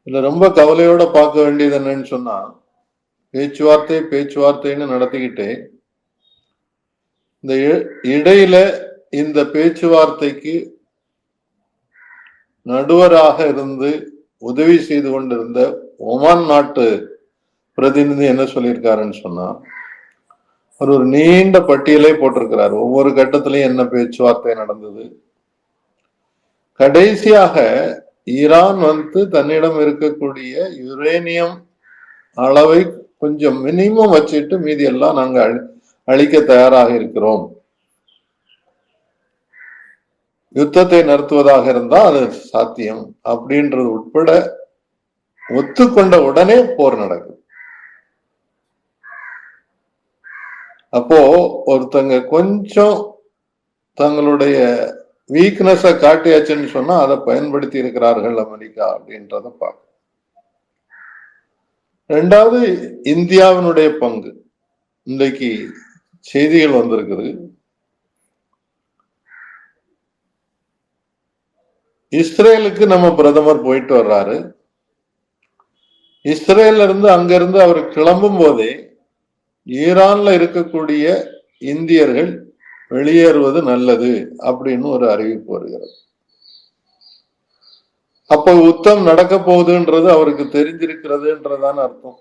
இதுல ரொம்ப கவலையோட பார்க்க வேண்டியது என்னன்னு சொன்னா, பேச்சுவார்த்தை பேச்சுவார்த்தைன்னு நடத்திக்கிட்டு இந்த இடையில இந்த பேச்சுவார்த்தைக்கு நடுவராக இருந்து உதவி செய்து கொண்டிருந்த ஒமான் நாட்டு பிரதிநிதி என்ன சொல்லியிருக்காருன்னு சொன்னா, ஒரு நீண்ட பட்டியலை போட்டிருக்கிறார். ஒவ்வொரு கட்டத்திலையும் என்ன பேச்சுவார்த்தை நடந்தது. கடைசியாக ஈரான் தன்னிடம் இருக்கக்கூடிய யுரேனியம் அளவை கொஞ்சம் மினிமம் வச்சுட்டு மீதி எல்லாம் நாங்க அழிக்க தயாராக இருக்கிறோம். யுத்தத்தை நடத்துவதாக இருந்தா அது சாத்தியம் அப்படின்றது உட்பட ஒத்துக்கொண்ட உடனே போர் நடக்குது. அப்போ ஒருத்தங்க கொஞ்சம் தங்களுடைய வீக்னஸ காட்டியாச்சுன்னு சொன்னா அதை பயன்படுத்தி இருக்கிறார்கள் அமெரிக்கா அப்படின்றத பார்க்க. ரெண்டாவது, இந்தியாவினுடைய பங்கு இன்றைக்கு செய்திகள் வந்திருக்குது. இஸ்ரேலுக்கு நம்ம பிரதமர் போயிட்டு வர்றாரு. இஸ்ரேல்ல இருந்து அங்கிருந்து அவர் கிளம்பும் போதே ஈரான்ல இருக்கக்கூடிய இந்தியர்கள் வெளியேறுவது நல்லது அப்படின்னு ஒரு அறிவிப்பு வருகிறது. அப்ப யுத்தம் நடக்க போகுதுன்றது அவருக்கு தெரிஞ்சிருக்கிறதுன்றதான அர்த்தம்.